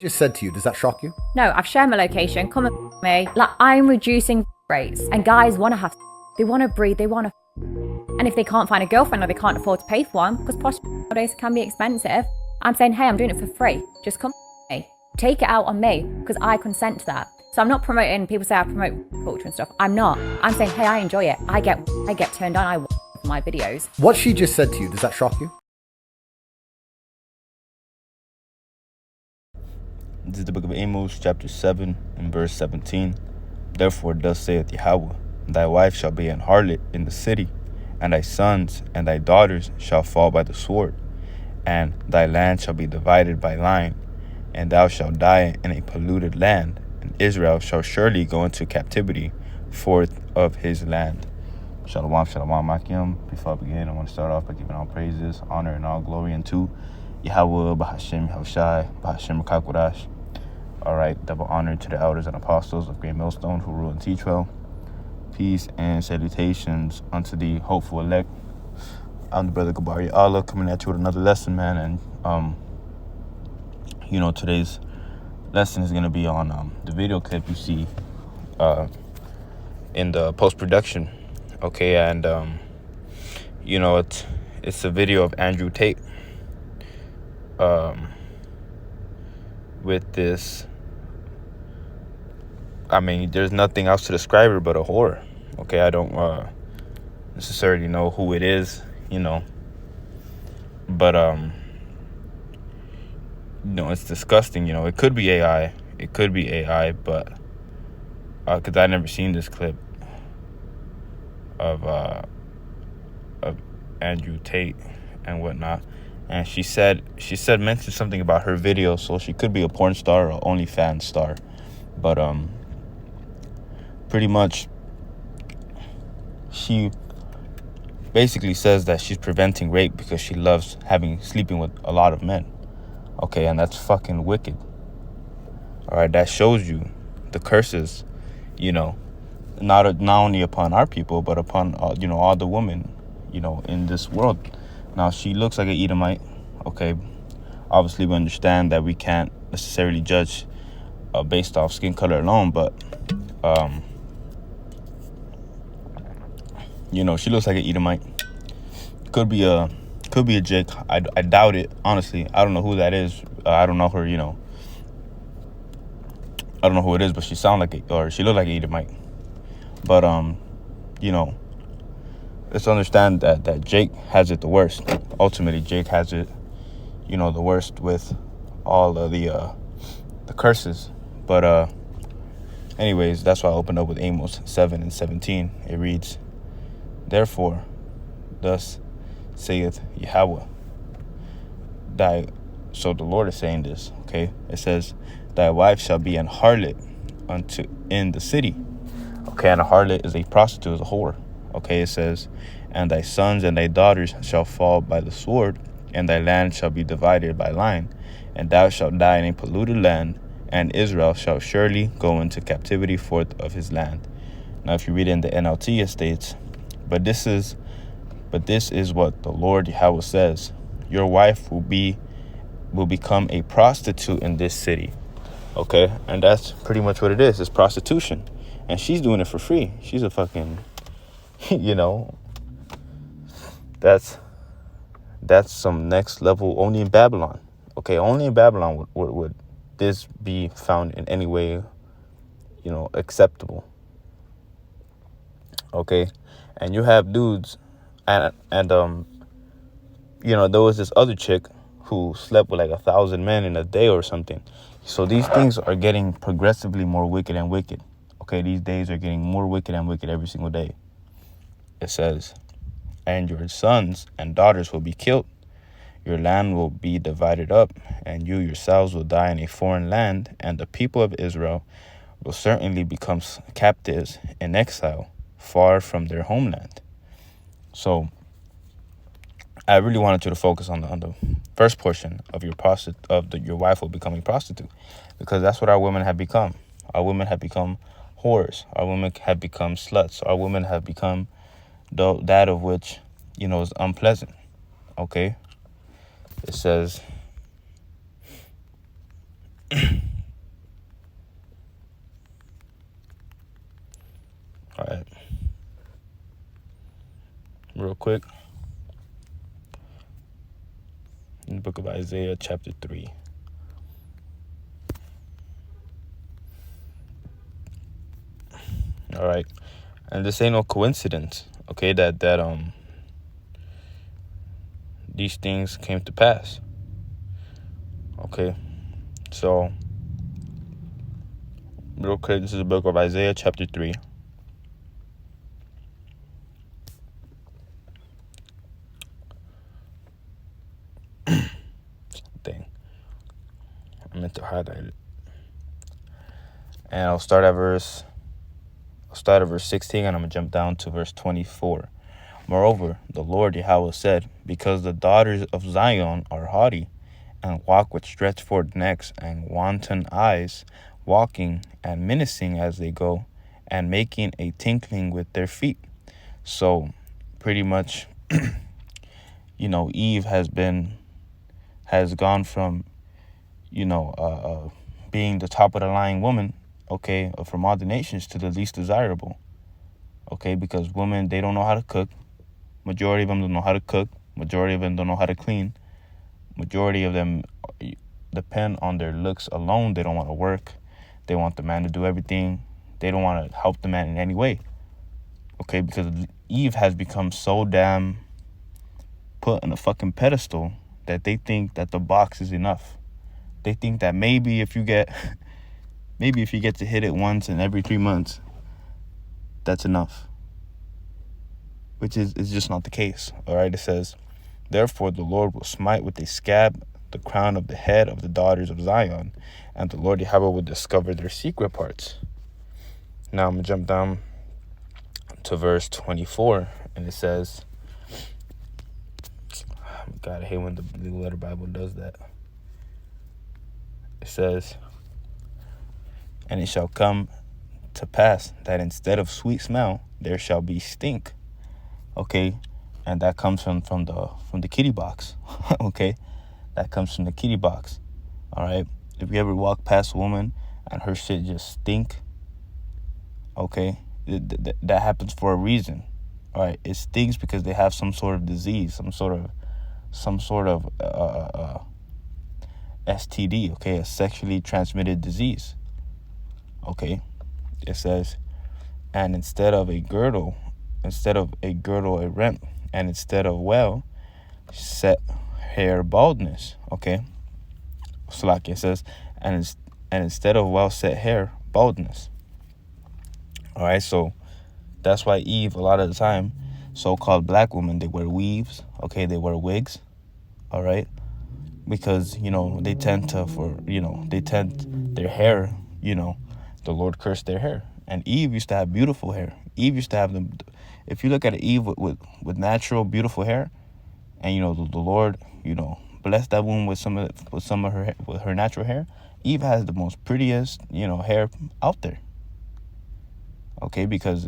Just said to you, does that shock you? No, I've shared my location. Come and me. Like, I'm reducing rates, and guys want to have, they want to breed, they want to. And if they can't find a girlfriend or they can't afford to pay for one, because prostitution nowadays can be expensive, I'm saying, hey, I'm doing it for free. Just come me. Take it out on me, because I consent to that. So I'm not promoting. People say I promote culture and stuff. I'm not. I'm saying, hey, I enjoy it. I get turned on. I watch my videos. What she just said to you, does that shock you? This is the book of Amos, chapter 7, and verse 17. Therefore thus saith Yahweh, thy wife shall be an harlot in the city, and thy sons and thy daughters shall fall by the sword, and thy land shall be divided by line, and thou shalt die in a polluted land, and Israel shall surely go into captivity forth of his land. Shalom, shalom, Makim. Before I begin, I want to start off by giving all praises, honor, and all glory unto Yahweh, Bahashem, Yahushai, Bahashem, Kakwadash. All right, double honor to the elders and apostles of Great Millstone who rule and teach well. Peace and salutations unto the hopeful elect. I'm the brother Gabari Allah coming at you with another lesson, man. And today's lesson is gonna be on the video clip you see in the post-production. Okay, and it's a video of Andrew Tate with this. I mean, there's nothing else to describe her but a whore. Okay, I don't necessarily know who it is, but it's disgusting. It could be AI. It could be AI, but because I never seen this clip of Andrew Tate and whatnot. And she mentioned something about her video, so she could be a porn star or OnlyFans star, but pretty much she basically says that she's preventing rape because she loves sleeping with a lot of men. Okay, and that's fucking wicked. All right, that shows you the curses, not only upon our people, but upon all the women, in this world. Now, she looks like an Edomite. Okay, obviously we understand that we can't necessarily judge based off skin color alone, but she looks like an Edomite. Could be a Jake. I doubt it, honestly. I don't know who that is. I don't know her. I don't know who it is, but she she looked like an Edomite. But let's understand that Jake has it the worst. Ultimately, Jake has it, the worst with all of the curses. But anyways, that's why I opened up with Amos 7 and 17. It reads, therefore, thus saith Yahweh, so the Lord is saying this, okay? It says, thy wife shall be an harlot in the city. Okay, and a harlot is a prostitute, is a whore. Okay, it says, and thy sons and thy daughters shall fall by the sword, and thy land shall be divided by line, and thou shalt die in a polluted land, and Israel shall surely go into captivity forth of his land. Now, if you read it in the NLT, it states, but this is what the Lord Yahweh says, your wife will become a prostitute in this city. Okay, and that's pretty much what it is. It's prostitution, and she's doing it for free. She's a fucking that's some next level. Only in Babylon. Okay, only in Babylon would this be found in any way, acceptable. Okay, and you have dudes, and there was this other chick who slept with like 1,000 men in a day or something. So these things are getting progressively more wicked and wicked. Okay, these days are getting more wicked and wicked every single day. It says, and your sons and daughters will be killed. Your land will be divided up, and you yourselves will die in a foreign land, and the people of Israel will certainly become captives in exile, far from their homeland. So I really wanted you to focus on the first portion of your wife will become a prostitute, because that's what our women have become. Our women have become whores. Our women have become sluts. Our women have become that of which is unpleasant. Okay, it says, All right. Real quick. In the book of Isaiah, chapter 3. All right. And this ain't no coincidence, okay, that these things came to pass. Okay. So, real quick, this is the book of Isaiah, chapter 3. Thing. I meant to highlight it. And I'll start at verse 16, and I'm going to jump down to verse 24. Moreover, the Lord Yahweh said, because the daughters of Zion are haughty, and walk with stretched forth necks and wanton eyes, walking and menacing as they go, and making a tinkling with their feet. So, pretty much, Eve has gone from, being the top of the line woman, okay, from all the nations to the least desirable, okay, because women, they don't know how to cook. Majority of them don't know how to cook. Majority of them don't know how to clean. Majority of them depend on their looks alone. They don't want to work. They want the man to do everything. They don't want to help the man in any way, okay, because Eve has become so damn put on a fucking pedestal that they think that the box is enough. They think that maybe if you get to hit it once in every 3 months, that's enough. Which is just not the case. All right, it says, therefore the Lord will smite with a scab the crown of the head of the daughters of Zion, and the Lord Yahweh will discover their secret parts. Now I'm going to jump down to verse 24, and it says, God, I hate when the Blue Letter Bible does that. It says, and it shall come to pass that instead of sweet smell, there shall be stink. Okay, and that comes from the kitty box. Okay, that comes from the kitty box. All right, if you ever walk past a woman and her shit just stink, okay, that happens for a reason. All right, it stinks because they have some sort of disease, some sort of STD. Okay, a sexually transmitted disease. Okay, it says, and instead of a girdle, a rent, and instead of set hair baldness. Okay, so like it says, and instead of well set hair, baldness. All right, so that's why Eve, a lot of the time, so-called black women, they wear weaves. Okay, they wear wigs. All right, because they tend their hair. The Lord cursed their hair, and Eve used to have beautiful hair. Eve used to have them. If you look at Eve with natural beautiful hair, and the Lord blessed that woman with some of her natural hair, Eve has the most prettiest hair out there. Okay, because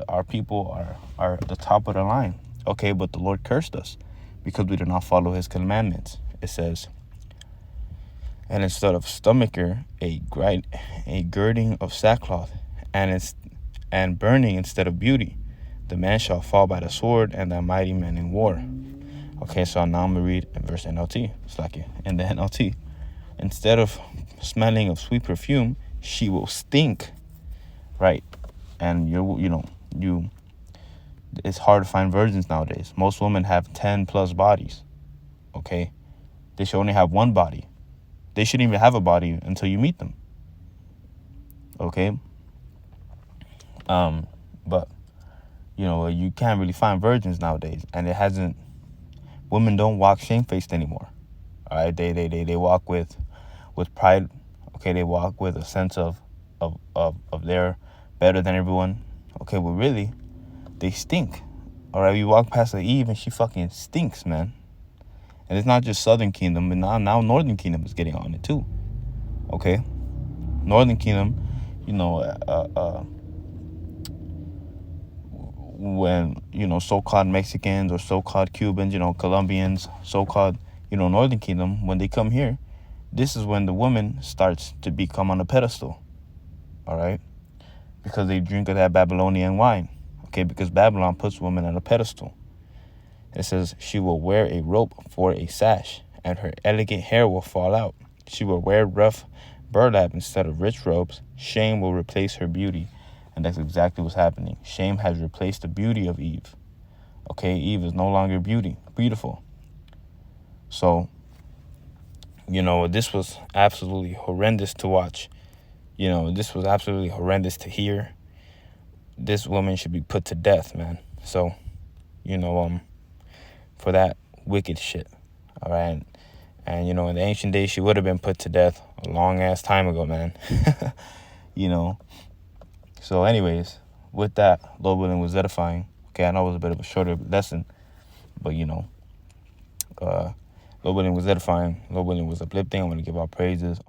our people are the top of the line. Okay, but the Lord cursed us because we did not follow His commandments. It says, and instead of stomacher, a girding of sackcloth, and burning instead of beauty. The man shall fall by the sword, and the mighty man in war. Okay, so now I'm going to read in verse NLT. It's like in the NLT. Instead of smelling of sweet perfume, she will stink. Right? And it's hard to find virgins nowadays. Most women have 10 plus bodies. Okay? They should only have one body. They shouldn't even have a body until you meet them. Okay? But you can't really find virgins nowadays, and women don't walk shamefaced anymore. All right, they walk with pride. Okay, they walk with a sense of they're better than everyone. Okay, but really, they stink. All right, you walk past the Eve and she fucking stinks, man. And it's not just Southern Kingdom, but now Northern Kingdom is getting on it too. Okay, Northern Kingdom, when so-called Mexicans or so-called Cubans, Colombians, so-called Northern Kingdom, when they come here, this is when the woman starts to become on a pedestal, all right? Because they drink of that Babylonian wine, okay? Because Babylon puts women on a pedestal. It says, she will wear a rope for a sash, and her elegant hair will fall out. She will wear rough burlap instead of rich robes. Shame will replace her beauty. And that's exactly what's happening. Shame has replaced the beauty of Eve. Okay, Eve is no longer beautiful. So, this was absolutely horrendous to watch. This was absolutely horrendous to hear. This woman should be put to death, man. So, for that wicked shit. All right. And, in the ancient days, she would have been put to death a long ass time ago, man. So anyways, with that, low bullying was edifying. Okay, I know it was a bit of a shorter lesson, but, low bullying was edifying. Low bullying was uplifting. I want to give our praises.